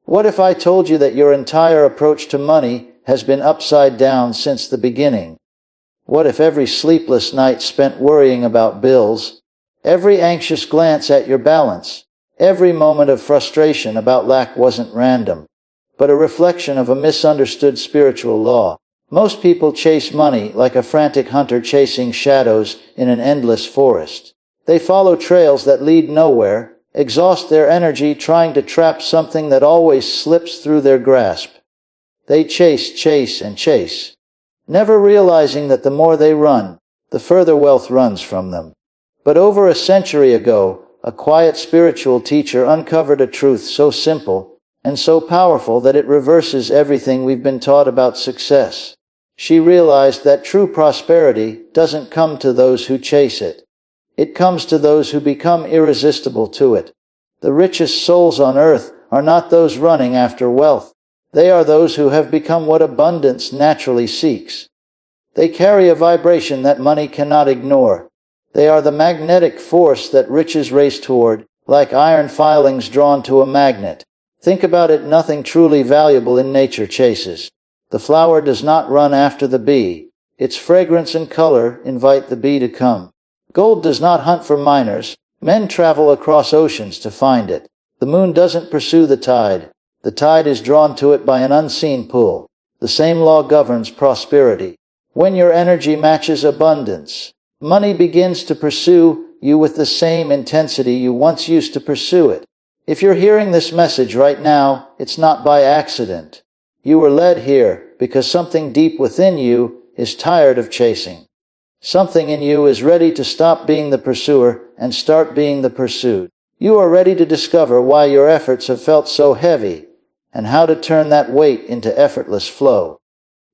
What if I told you that your entire approach to money has been upside down since the beginning? What if every sleepless night spent worrying about bills, every anxious glance at your balance, every moment of frustration about lack wasn't random, but a reflection of a misunderstood spiritual law? Most people chase money like a frantic hunter chasing shadows in an endless forest. They follow trails that lead nowhere, exhaust their energy trying to trap something that always slips through their grasp. They chase, and chase, never realizing that the more they run, the further wealth runs from them. But over a century ago, a quiet spiritual teacher uncovered a truth so simple and so powerful that it reverses everything we've been taught about success. She realized that true prosperity doesn't come to those who chase it. It comes to those who become irresistible to it. The richest souls on earth are not those running after wealth. They are those who have become what abundance naturally seeks. They carry a vibration that money cannot ignore. They are the magnetic force that riches race toward, like iron filings drawn to a magnet. Think about it, nothing truly valuable in nature chases. The flower does not run after the bee. Its fragrance and color invite the bee to come. Gold does not hunt for miners. Men travel across oceans to find it. The moon doesn't pursue the tide. The tide is drawn to it by an unseen pull. The same law governs prosperity. When your energy matches abundance, money begins to pursue you with the same intensity you once used to pursue it. If you're hearing this message right now, it's not by accident. You were led here because something deep within you is tired of chasing. Something in you is ready to stop being the pursuer and start being the pursued. You are ready to discover why your efforts have felt so heavy and how to turn that weight into effortless flow.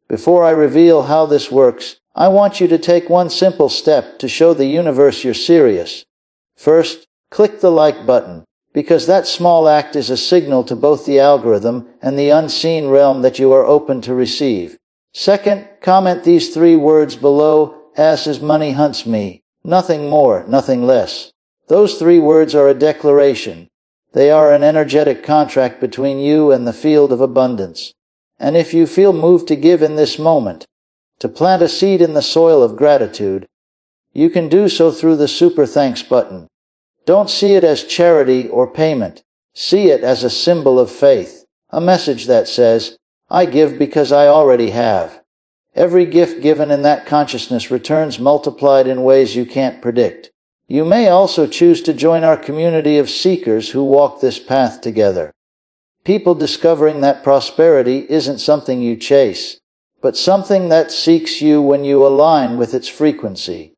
Before I reveal how this works, I want you to take one simple step to show the universe you're serious. First, click the like button, because that small act is a signal to both the algorithm and the unseen realm that you are open to receive. Second, comment these 3 words below: as money hunts me. Nothing more, nothing less. Those 3 words are a declaration. They are an energetic contract between you and the field of abundance. And if you feel moved to give in this moment, to plant a seed in the soil of gratitude, you can do so through the Super Thanks button. Don't see it as charity or payment. See it as a symbol of faith, a message that says, I give because I already have. Every gift given in that consciousness returns multiplied in ways you can't predict. You may also choose to join our community of seekers who walk this path together. People discovering that prosperity isn't something you chase, but something that seeks you when you align with its frequency.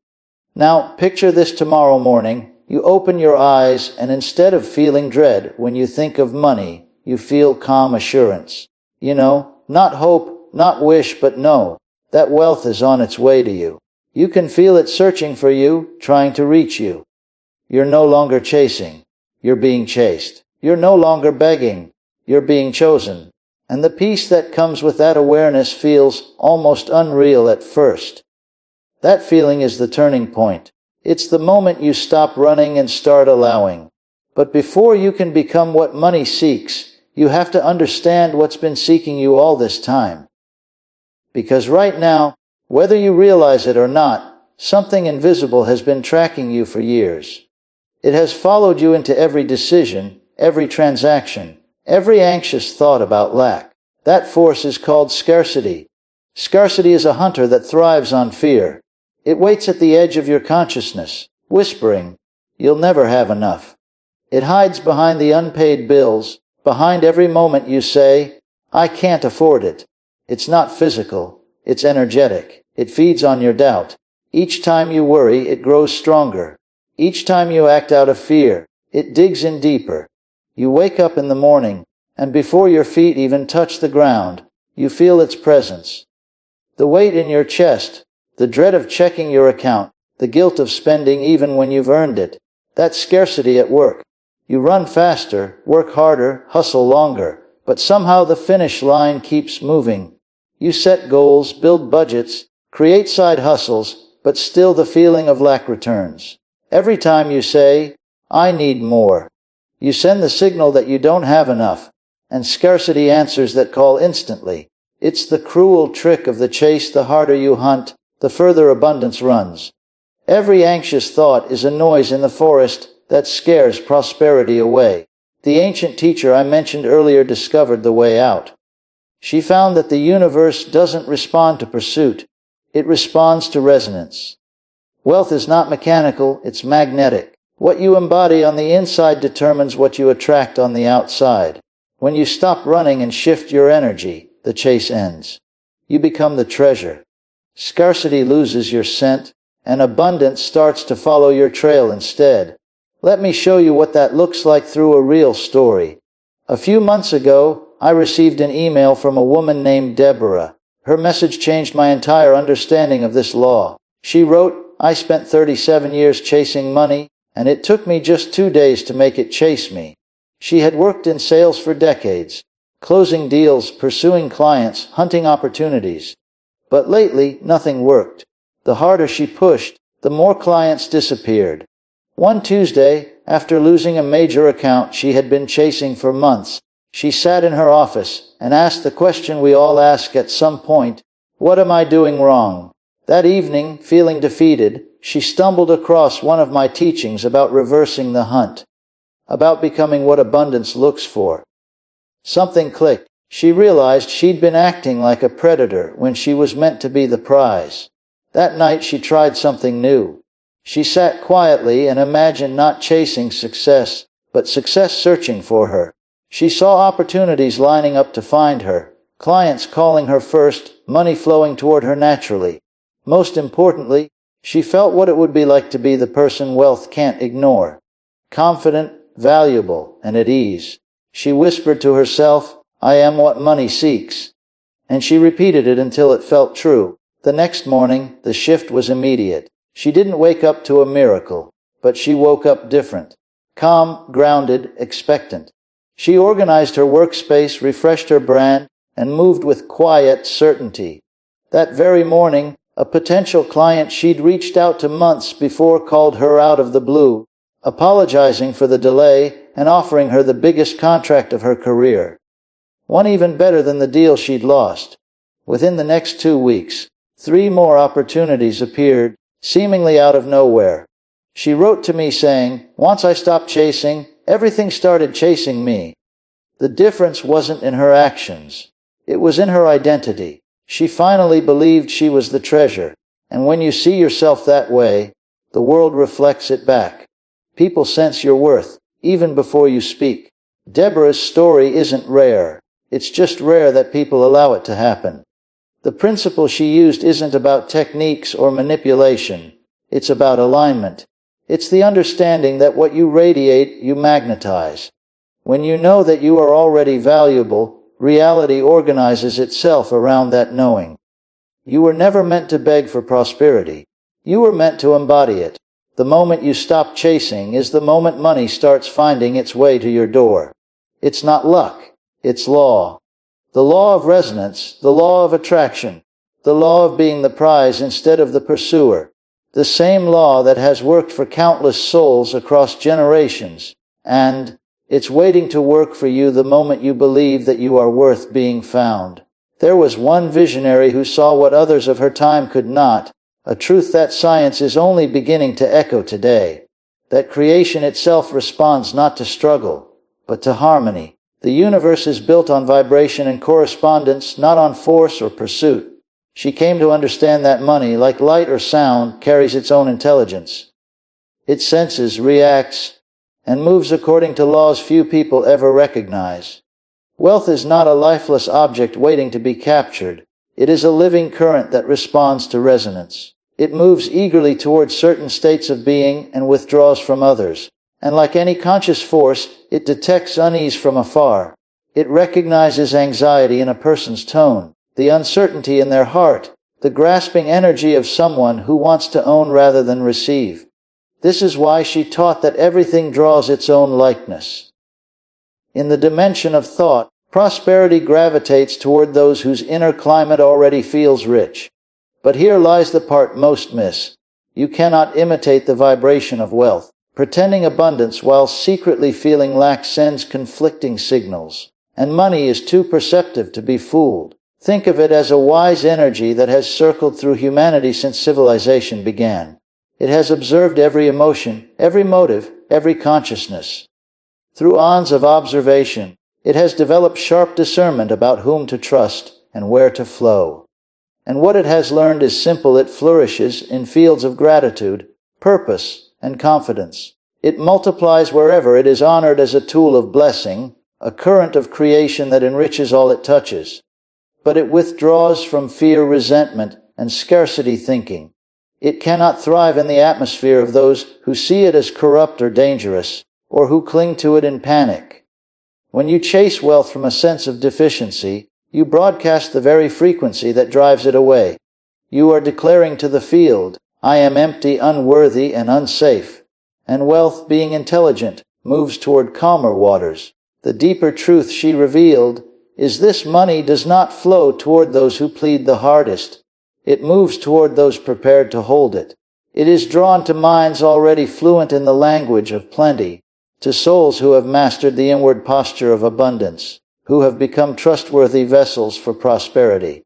Now, picture this: tomorrow morning, you open your eyes and instead of feeling dread when you think of money, you feel calm assurance. Not hope, not wish, but know that wealth is on its way to you. You can feel it searching for you, trying to reach you. You're no longer chasing. You're being chased. You're no longer begging. You're being chosen. And the peace that comes with that awareness feels almost unreal at first. That feeling is the turning point. It's the moment you stop running and start allowing. But before you can become what money seeks, you have to understand what's been seeking you all this time. Because right now, whether you realize it or not, something invisible has been tracking you for years. It has followed you into every decision, every transaction, every anxious thought about lack. That force is called scarcity. Scarcity is a hunter that thrives on fear. It waits at the edge of your consciousness, whispering, you'll never have enough. It hides behind the unpaid bills, behind every moment you say, I can't afford it. It's not physical, it's energetic. It feeds on your doubt. Each time you worry, it grows stronger. Each time you act out of fear, it digs in deeper. You wake up in the morning, and before your feet even touch the ground, you feel its presence. The weight in your chest, the dread of checking your account, the guilt of spending even when you've earned it. That's scarcity at work. You run faster, work harder, hustle longer, but somehow the finish line keeps moving. You set goals, build budgets, create side hustles, but still the feeling of lack returns. Every time you say, I need more, you send the signal that you don't have enough. and scarcity answers that call instantly. It's the cruel trick of the chase. The harder you hunt, the further abundance runs. Every anxious thought is a noise in the forest that scares prosperity away. The ancient teacher I mentioned earlier discovered the way out. She found that the universe doesn't respond to pursuit. It responds to resonance. Wealth is not mechanical, it's magnetic. What you embody on the inside determines what you attract on the outside. When you stop running and shift your energy, the chase ends. You become the treasure. Scarcity loses your scent, and abundance starts to follow your trail instead. Let me show you what that looks like through a real story. A few months ago, I received an email from a woman named Deborah. Her message changed my entire understanding of this law. She wrote, "I spent 37 years chasing money, and it took me just 2 days to make it chase me." She had worked in sales for decades, closing deals, pursuing clients, hunting opportunities. But lately, nothing worked. The harder she pushed, the more clients disappeared. One Tuesday, after losing a major account she had been chasing for months, she sat in her office and asked the question we all ask at some point, "What am I doing wrong?" That evening, feeling defeated, she stumbled across one of my teachings about reversing the hunt, about becoming what abundance looks for. Something clicked. She realized she'd been acting like a predator when she was meant to be the prize. That night she tried something new. She sat quietly and imagined not chasing success, but success searching for her. She saw opportunities lining up to find her, clients calling her first, money flowing toward her naturally. Most importantly, she felt what it would be like to be the person wealth can't ignore. Confident, valuable, and at ease. She whispered to herself, "I am what money seeks." And she repeated it until it felt true. The next morning, the shift was immediate. She didn't wake up to a miracle, but she woke up different. Calm, grounded, expectant. She organized her workspace, refreshed her brand, and moved with quiet certainty. That very morning, a potential client she'd reached out to months before called her out of the blue, apologizing for the delay and offering her the biggest contract of her career. One even better than the deal she'd lost. Within the next 2 weeks, 3 more opportunities appeared, seemingly out of nowhere. She wrote to me saying, "Once I stopped chasing, everything started chasing me." The difference wasn't in her actions. It was in her identity. She finally believed she was the treasure. And when you see yourself that way, the world reflects it back. People sense your worth, even before you speak. Deborah's story isn't rare. It's just rare that people allow it to happen. The principle she used isn't about techniques or manipulation. It's about alignment. It's the understanding that what you radiate, you magnetize. When you know that you are already valuable, reality organizes itself around that knowing. You were never meant to beg for prosperity. You were meant to embody it. The moment you stop chasing is the moment money starts finding its way to your door. It's not luck. It's law. The law of resonance, the law of attraction, the law of being the prize instead of the pursuer. The same law that has worked for countless souls across generations, and it's waiting to work for you the moment you believe that you are worth being found. There was one visionary who saw what others of her time could not, a truth that science is only beginning to echo today. That creation itself responds not to struggle, but to harmony. The universe is built on vibration and correspondence, not on force or pursuit. She came to understand that money, like light or sound, carries its own intelligence. It senses, reacts, and moves according to laws few people ever recognize. Wealth is not a lifeless object waiting to be captured. It is a living current that responds to resonance. It moves eagerly towards certain states of being and withdraws from others. And like any conscious force, it detects unease from afar. It recognizes anxiety in a person's tone, the uncertainty in their heart, the grasping energy of someone who wants to own rather than receive. This is why she taught that everything draws its own likeness. In the dimension of thought, prosperity gravitates toward those whose inner climate already feels rich. But here lies the part most miss. You cannot imitate the vibration of wealth. Pretending abundance while secretly feeling lack sends conflicting signals. and money is too perceptive to be fooled. Think of it as a wise energy that has circled through humanity since civilization began. It has observed every emotion, every motive, every consciousness. Through aeons of observation, it has developed sharp discernment about whom to trust and where to flow. And what it has learned is simple: it flourishes in fields of gratitude, purpose, and confidence. It multiplies wherever it is honored as a tool of blessing, a current of creation that enriches all it touches. But it withdraws from fear, resentment, and scarcity thinking. It cannot thrive in the atmosphere of those who see it as corrupt or dangerous, or who cling to it in panic. When you chase wealth from a sense of deficiency, you broadcast the very frequency that drives it away. You are declaring to the field, "I am empty, unworthy, and unsafe." And wealth, being intelligent, moves toward calmer waters. The deeper truth she revealed is this: money does not flow toward those who plead the hardest. It moves toward those prepared to hold it. It is drawn to minds already fluent in the language of plenty, to souls who have mastered the inward posture of abundance, who have become trustworthy vessels for prosperity.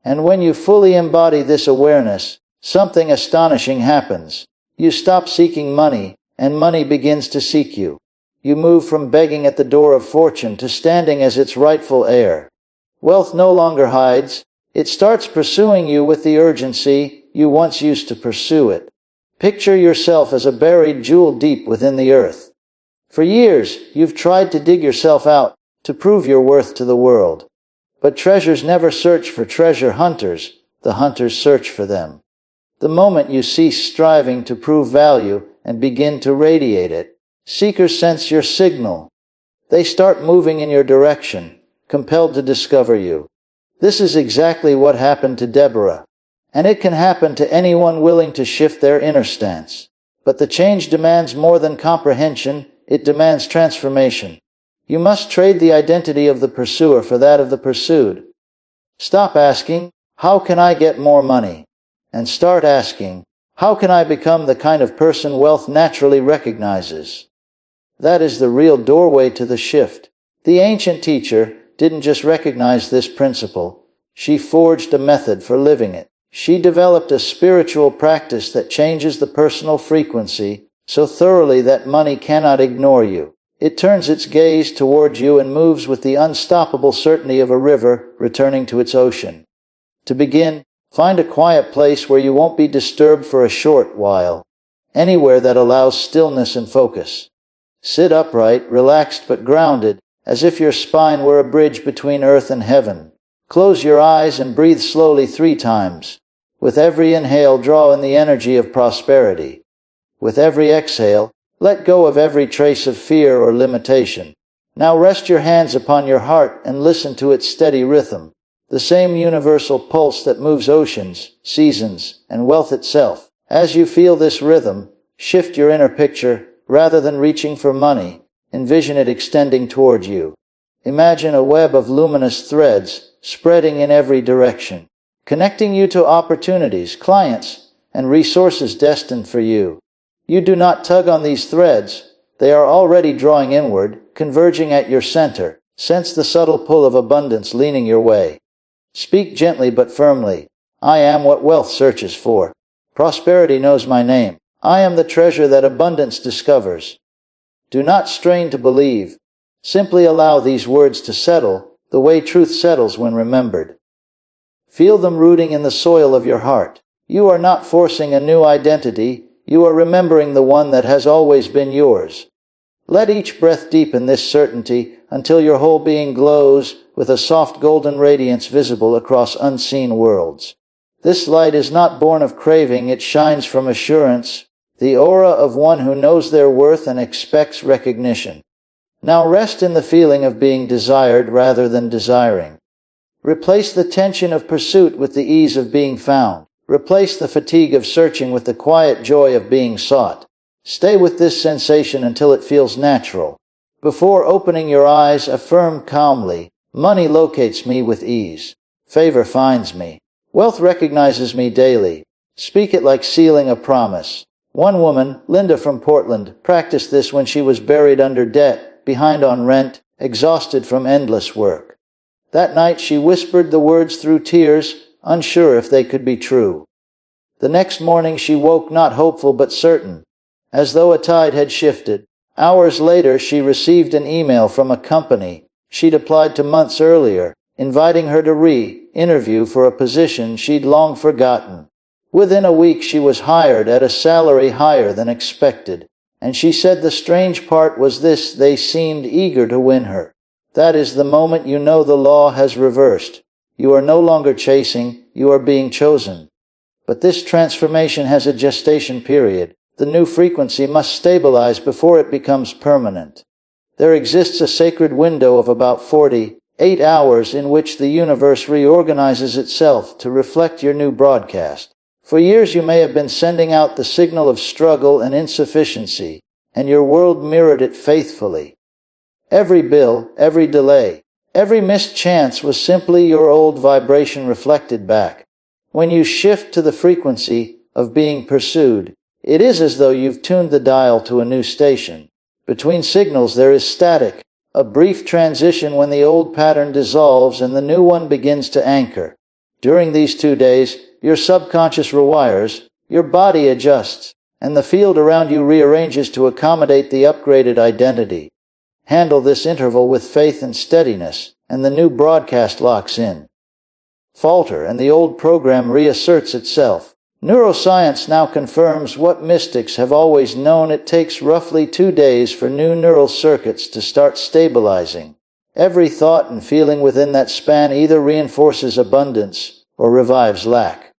And when you fully embody this awareness, something astonishing happens. You stop seeking money, and money begins to seek you. You move from begging at the door of fortune to standing as its rightful heir. Wealth no longer hides. It starts pursuing you with the urgency you once used to pursue it. Picture yourself as a buried jewel deep within the earth. For years, you've tried to dig yourself out, to prove your worth to the world. But treasures never search for treasure hunters, the hunters search for them. The moment you cease striving to prove value and begin to radiate it, seekers sense your signal. They start moving in your direction, compelled to discover you. This is exactly what happened to Deborah. And it can happen to anyone willing to shift their inner stance. But the change demands more than comprehension, it demands transformation. You must trade the identity of the pursuer for that of the pursued. Stop asking, "How can I get more money?" And start asking, "How can I become the kind of person wealth naturally recognizes?" That is the real doorway to the shift. The ancient teacher didn't just recognize this principle, she forged a method for living it. She developed a spiritual practice that changes the personal frequency so thoroughly that money cannot ignore you. It turns its gaze toward you and moves with the unstoppable certainty of a river returning to its ocean. To begin, find a quiet place where you won't be disturbed for a short while. Anywhere that allows stillness and focus. Sit upright, relaxed but grounded, as if your spine were a bridge between earth and heaven. Close your eyes and breathe slowly 3 times. With every inhale, draw in the energy of prosperity. With every exhale, let go of every trace of fear or limitation. Now rest your hands upon your heart and listen to its steady rhythm, the same universal pulse that moves oceans, seasons, and wealth itself. As you feel this rhythm, shift your inner picture. Rather than reaching for money, envision it extending toward you. Imagine a web of luminous threads spreading in every direction, connecting you to opportunities, clients, and resources destined for you. You do not tug on these threads, they are already drawing inward, converging at your center. Sense the subtle pull of abundance leaning your way. Speak gently but firmly. I am what wealth searches for. Prosperity knows my name. I am the treasure that abundance discovers. Do not strain to believe. Simply allow these words to settle, the way truth settles when remembered. Feel them rooting in the soil of your heart. You are not forcing a new identity, you are remembering the one that has always been yours. Let each breath deepen this certainty until your whole being glows with a soft golden radiance visible across unseen worlds. This light is not born of craving, it shines from assurance, the aura of one who knows their worth and expects recognition. Now rest in the feeling of being desired rather than desiring. Replace the tension of pursuit with the ease of being found. Replace the fatigue of searching with the quiet joy of being sought. Stay with this sensation until it feels natural. Before opening your eyes, affirm calmly, money locates me with ease. Favor finds me. Wealth recognizes me daily. Speak it like sealing a promise. One woman, Linda from Portland, practiced this when she was buried under debt, behind on rent, exhausted from endless work. That night she whispered the words through tears, unsure if they could be true. The next morning she woke not hopeful but certain, as though a tide had shifted. Hours later she received an email from a company she'd applied to months earlier, inviting her to re-interview for a position she'd long forgotten. Within a week she was hired at a salary higher than expected, and she said the strange part was this: they seemed eager to win her. That is the moment you know the law has reversed. You are no longer chasing, you are being chosen. But this transformation has a gestation period. The new frequency must stabilize before it becomes permanent. There exists a sacred window of about 48 hours in which the universe reorganizes itself to reflect your new broadcast. For years you may have been sending out the signal of struggle and insufficiency, and your world mirrored it faithfully. Every bill, every delay, every missed chance was simply your old vibration reflected back. When you shift to the frequency of being pursued, it is as though you've tuned the dial to a new station. Between signals there is static, a brief transition when the old pattern dissolves and the new one begins to anchor. During these 2 days, your subconscious rewires, your body adjusts, and the field around you rearranges to accommodate the upgraded identity. Handle this interval with faith and steadiness, and the new broadcast locks in. Falter, and the old program reasserts itself. Neuroscience now confirms what mystics have always known: it takes roughly 2 days for new neural circuits to start stabilizing. Every thought and feeling within that span either reinforces abundance or revives lack.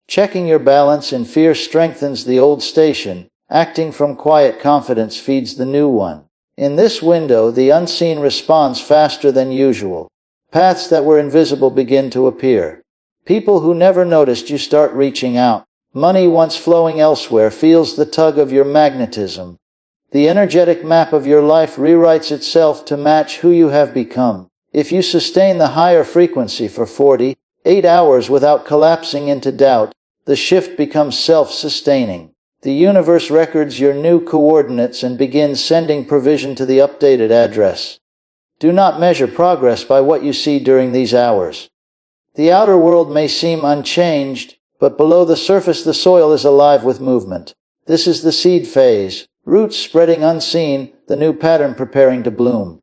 Checking your balance in fear strengthens the old station. Acting from quiet confidence feeds the new one. In this window, the unseen responds faster than usual. Paths that were invisible begin to appear. People who never noticed you start reaching out. Money once flowing elsewhere feels the tug of your magnetism. The energetic map of your life rewrites itself to match who you have become. If you sustain the higher frequency for 48 hours without collapsing into doubt, the shift becomes self-sustaining. The universe records your new coordinates and begins sending provision to the updated address. Do not measure progress by what you see during these hours. The outer world may seem unchanged, but below the surface the soil is alive with movement. This is the seed phase, roots spreading unseen, the new pattern preparing to bloom.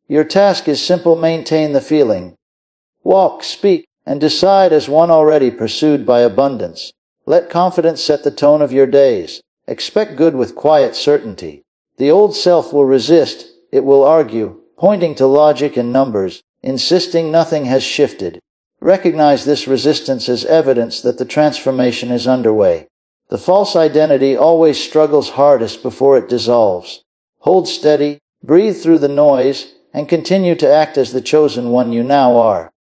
Your task is simple: maintain the feeling. Walk, speak, and decide as one already pursued by abundance. Let confidence set the tone of your days. Expect good with quiet certainty. The old self will resist, it will argue, pointing to logic and numbers, insisting nothing has shifted. Recognize this resistance as evidence that the transformation is underway. The false identity always struggles hardest before it dissolves. Hold steady, breathe through the noise, and continue to act as the chosen one you now are.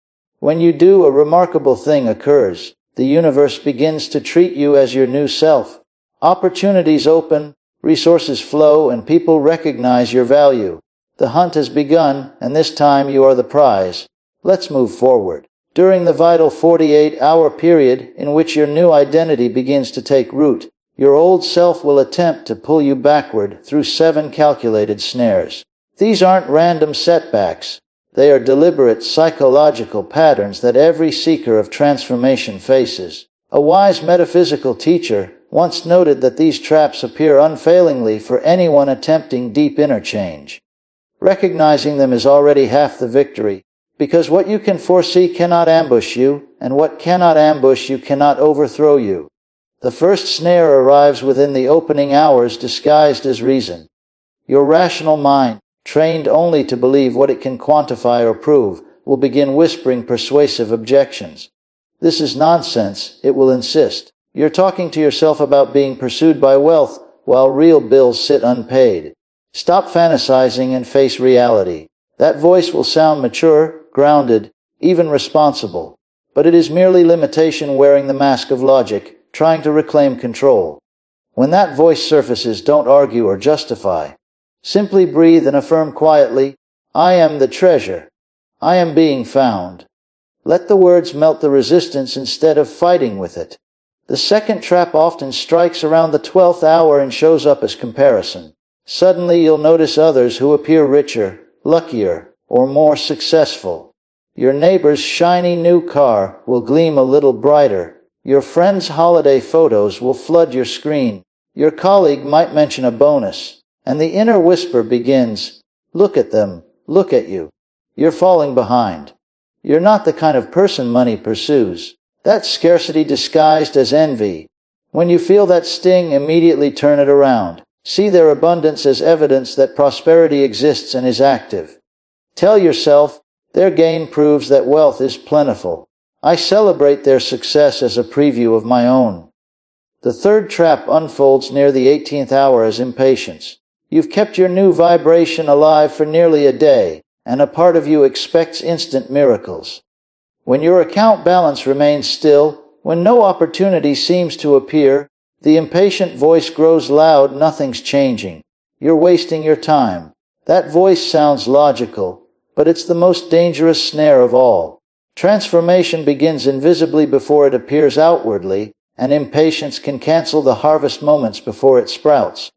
When you do, a remarkable thing occurs. The universe begins to treat you as your new self. Opportunities open, resources flow, and people recognize your value. The hunt has begun, and this time you are the prize. Let's move forward. During the vital 48-hour period in which your new identity begins to take root, your old self will attempt to pull you backward through 7 calculated snares. These aren't random setbacks. They are deliberate psychological patterns that every seeker of transformation faces. A wise metaphysical teacher once noted that these traps appear unfailingly for anyone attempting deep inner change. Recognizing them is already half the victory, because what you can foresee cannot ambush you, and what cannot ambush you cannot overthrow you. The first snare arrives within the opening hours disguised as reason. Your rational mind, trained only to believe what it can quantify or prove, will begin whispering persuasive objections. This is nonsense, it will insist. You're talking to yourself about being pursued by wealth, while real bills sit unpaid. Stop fantasizing and face reality. That voice will sound mature, grounded, even responsible. But it is merely limitation wearing the mask of logic, trying to reclaim control. When that voice surfaces, don't argue or justify. Simply breathe and affirm quietly, I am the treasure. I am being found. Let the words melt the resistance instead of fighting with it. The second trap often strikes around the 12th hour and shows up as comparison. Suddenly you'll notice others who appear richer, luckier, or more successful. Your neighbor's shiny new car will gleam a little brighter. Your friend's holiday photos will flood your screen. Your colleague might mention a bonus, and the inner whisper begins, "Look at them, look at you. You're falling behind. You're not the kind of person money pursues." That's scarcity disguised as envy. When you feel that sting, immediately turn it around. See their abundance as evidence that prosperity exists and is active. Tell yourself, their gain proves that wealth is plentiful. I celebrate their success as a preview of my own. The third trap unfolds near the 18th hour as impatience. You've kept your new vibration alive for nearly a day, and a part of you expects instant miracles. When your account balance remains still, when no opportunity seems to appear, the impatient voice grows loud. Nothing's changing. You're wasting your time. That voice sounds logical, but it's the most dangerous snare of all. Transformation begins invisibly before it appears outwardly, and impatience can cancel the harvest moments before it sprouts.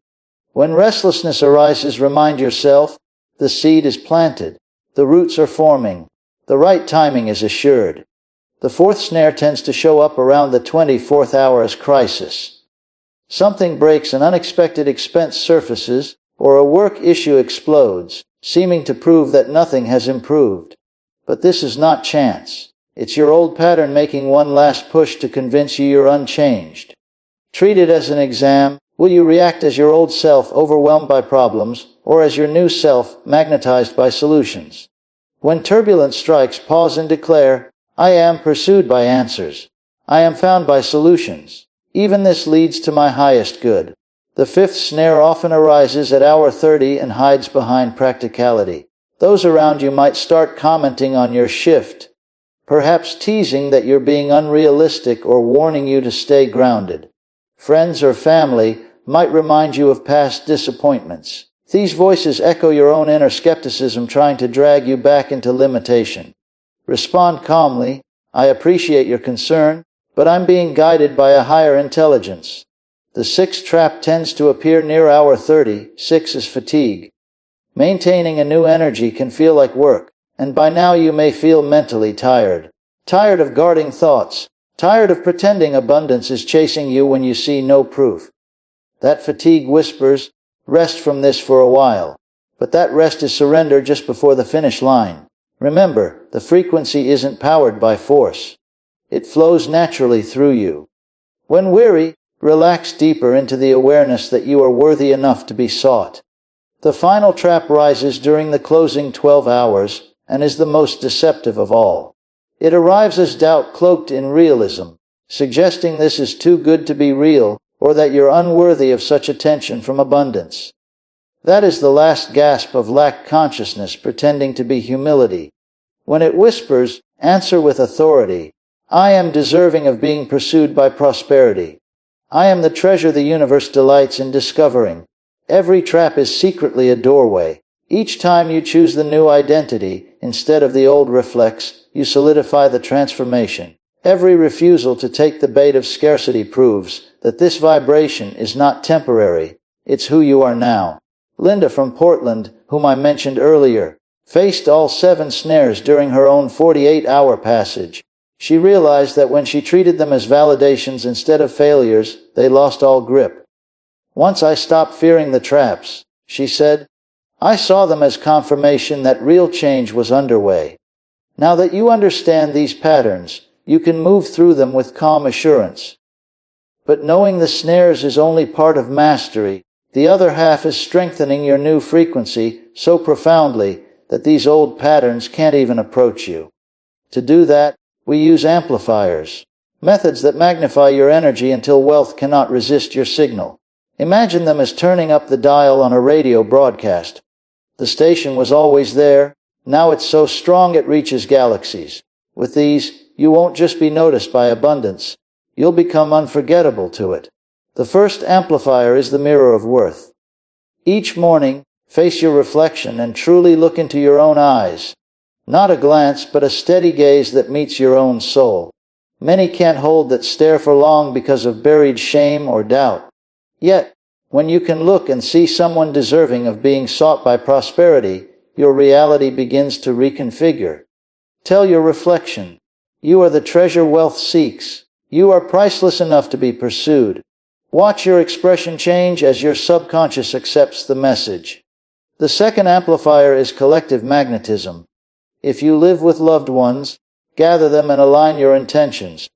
When restlessness arises, remind yourself, the seed is planted. The roots are forming. The right timing is assured. The fourth snare tends to show up around the 24th hour as crisis. Something breaks, an unexpected expense surfaces, or a work issue explodes, seeming to prove that nothing has improved. But this is not chance. It's your old pattern making one last push to convince you you're unchanged. Treat it as an exam. Will you react as your old self, overwhelmed by problems, or as your new self, magnetized by solutions? When turbulence strikes, pause and declare, I am pursued by answers. I am found by solutions. Even this leads to my highest good. The fifth snare often arises at hour 30 and hides behind practicality. Those around you might start commenting on your shift, perhaps teasing that you're being unrealistic or warning you to stay grounded. Friends or family might remind you of past disappointments. These voices echo your own inner skepticism, trying to drag you back into limitation. Respond calmly, I appreciate your concern, but I'm being guided by a higher intelligence. The sixth trap tends to appear near hour 30. 6 is fatigue. Maintaining a new energy can feel like work, and by now you may feel mentally tired. Tired of guarding thoughts. Tired of pretending abundance is chasing you when you see no proof. That fatigue whispers, rest from this for a while. But that rest is surrender just before the finish line. Remember, the frequency isn't powered by force. It flows naturally through you. When weary, relax deeper into the awareness that you are worthy enough to be sought. The final trap rises during the closing 12 hours, and is the most deceptive of all. It arrives as doubt cloaked in realism, suggesting this is too good to be real, or that you're unworthy of such attention from abundance. That is the last gasp of lack consciousness pretending to be humility. When it whispers, answer with authority. I am deserving of being pursued by prosperity. I am the treasure the universe delights in discovering. Every trap is secretly a doorway. Each time you choose the new identity, instead of the old reflex, you solidify the transformation. Every refusal to take the bait of scarcity proves that this vibration is not temporary. It's who you are now. Linda from Portland, whom I mentioned earlier, faced all 7 snares during her own 48-hour passage. She realized that when she treated them as validations instead of failures, they lost all grip. Once I stopped fearing the traps, she said. I saw them as confirmation that real change was underway. Now that you understand these patterns, you can move through them with calm assurance. But knowing the snares is only part of mastery. The other half is strengthening your new frequency so profoundly that these old patterns can't even approach you. To do that, we use amplifiers, methods that magnify your energy until wealth cannot resist your signal. Imagine them as turning up the dial on a radio broadcast. The station was always there. Now it's so strong it reaches galaxies. With these, you won't just be noticed by abundance. You'll become unforgettable to it. The first amplifier is the mirror of worth. Each morning, face your reflection and truly look into your own eyes. Not a glance, but a steady gaze that meets your own soul. Many can't hold that stare for long because of buried shame or doubt. Yet, when you can look and see someone deserving of being sought by prosperity, your reality begins to reconfigure. Tell your reflection, you are the treasure wealth seeks. You are priceless enough to be pursued. Watch your expression change as your subconscious accepts the message. The second amplifier is collective magnetism. If you live with loved ones, gather them and align your intentions.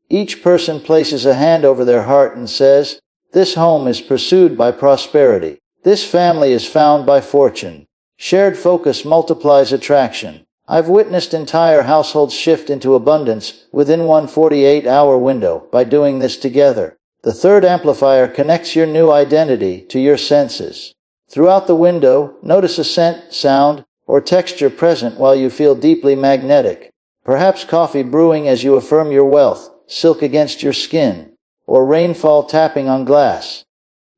Each person places a hand over their heart and says, "This home is pursued by prosperity. This family is found by fortune." Shared focus multiplies attraction. I've witnessed entire households shift into abundance within one 48-hour window by doing this together. The third amplifier connects your new identity to your senses. Throughout the window, notice a scent, sound, or texture present while you feel deeply magnetic. Perhaps coffee brewing as you affirm your wealth, silk against your skin, or rainfall tapping on glass.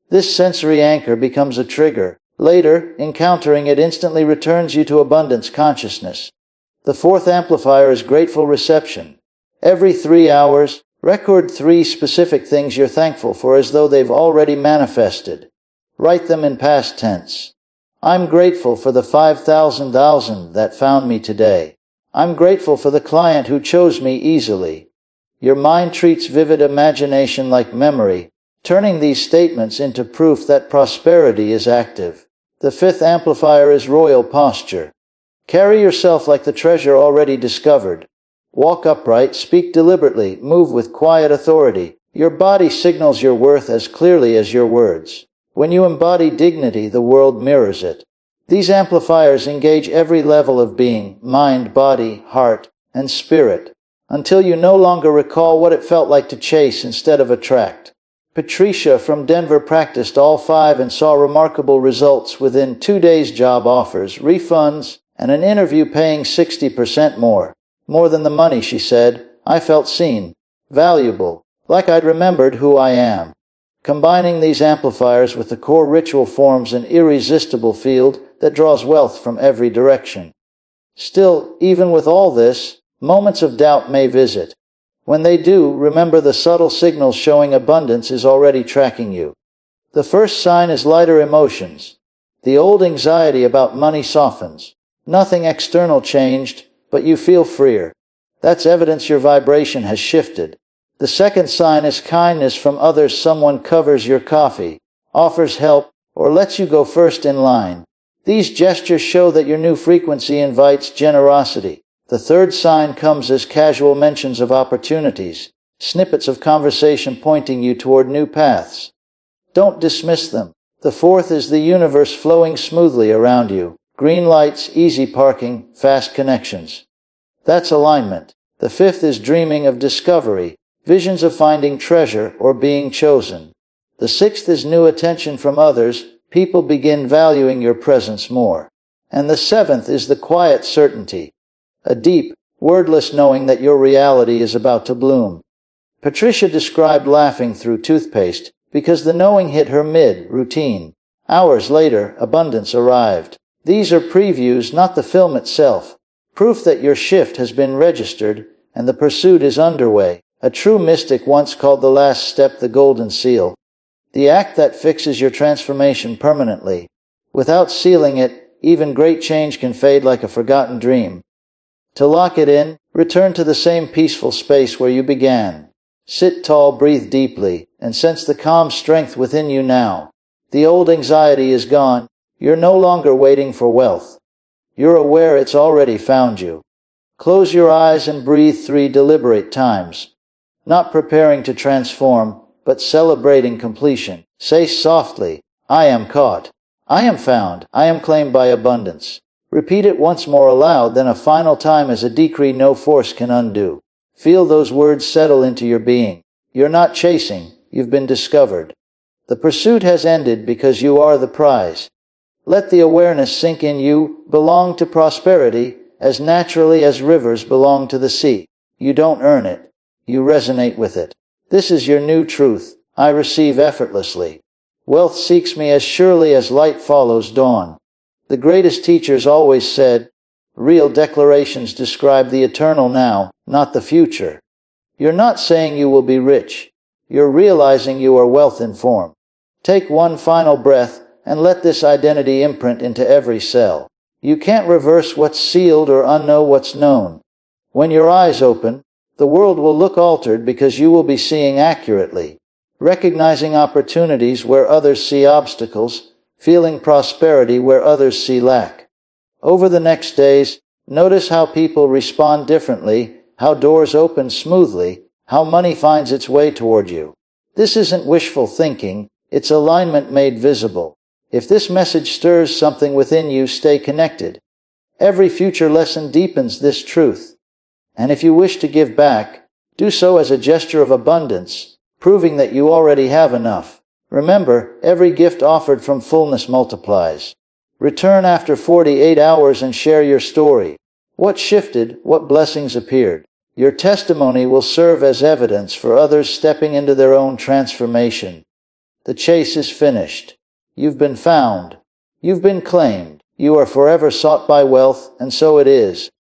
This sensory anchor becomes a trigger. Later, encountering it instantly returns you to abundance consciousness. The fourth amplifier is grateful reception. Every 3 hours, record 3 specific things you're thankful for as though they've already manifested. Write them in past tense. I'm grateful for the 5,000 that found me today. I'm grateful for the client who chose me easily. Your mind treats vivid imagination like memory, turning these statements into proof that prosperity is active. The fifth amplifier is royal posture. Carry yourself like the treasure already discovered. Walk upright, speak deliberately, move with quiet authority. Your body signals your worth as clearly as your words. When you embody dignity, the world mirrors it. These amplifiers engage every level of being, mind, body, heart, and spirit, until you no longer recall what it felt like to chase instead of attract. Patricia from Denver practiced all 5 and saw remarkable results within 2 days: job offers, refunds, and an interview paying 60% more. More than the money, she said. I felt seen, valuable, like I'd remembered who I am. Combining these amplifiers with the core ritual forms an irresistible field that draws wealth from every direction. Still, even with all this, moments of doubt may visit. When they do, remember the subtle signals showing abundance is already tracking you. The first sign is lighter emotions. The old anxiety about money softens. Nothing external changed, but you feel freer. That's evidence your vibration has shifted. The second sign is kindness from others. Someone covers your coffee, offers help, or lets you go first in line. These gestures show that your new frequency invites generosity. The third sign comes as casual mentions of opportunities, snippets of conversation pointing you toward new paths. Don't dismiss them. The fourth is the universe flowing smoothly around you. Green lights, easy parking, fast connections. That's alignment. The fifth is dreaming of discovery, visions of finding treasure or being chosen. The sixth is new attention from others. People begin valuing your presence more. And the seventh is the quiet certainty, a deep, wordless knowing that your reality is about to bloom. Patricia described laughing through toothpaste because the knowing hit her mid-routine. Hours later, abundance arrived. These are previews, not the film itself. Proof that your shift has been registered and the pursuit is underway. A true mystic once called the last step the golden seal, the act that fixes your transformation permanently. Without sealing it, even great change can fade like a forgotten dream. To lock it in, return to the same peaceful space where you began. Sit tall, breathe deeply, and sense the calm strength within you now. The old anxiety is gone. You're no longer waiting for wealth. You're aware it's already found you. Close your eyes and breathe 3 deliberate times. Not preparing to transform, but celebrating completion. Say softly, I am caught. I am found. I am claimed by abundance. Repeat it once more aloud, then a final time as a decree no force can undo. Feel those words settle into your being. You're not chasing, you've been discovered. The pursuit has ended because you are the prize. Let the awareness sink in. You belong to prosperity as naturally as rivers belong to the sea. You don't earn it. You resonate with it. This is your new truth. I receive effortlessly. Wealth seeks me as surely as light follows dawn. The greatest teachers always said, real declarations describe the eternal now, not the future. You're not saying you will be rich. You're realizing you are wealth-informed. Take one final breath and let this identity imprint into every cell. You can't reverse what's sealed or unknow what's known. When your eyes open, the world will look altered because you will be seeing accurately, recognizing opportunities where others see obstacles, feeling prosperity where others see lack. Over the next days, notice how people respond differently, how doors open smoothly, how money finds its way toward you. This isn't wishful thinking, it's alignment made visible. If this message stirs something within you, stay connected. Every future lesson deepens this truth. And if you wish to give back, do so as a gesture of abundance, proving that you already have enough. Remember, every gift offered from fullness multiplies. Return after 48 hours and share your story. What shifted? What blessings appeared? Your testimony will serve as evidence for others stepping into their own transformation. The chase is finished. You've been found. You've been claimed. You are forever sought by wealth, and so it is.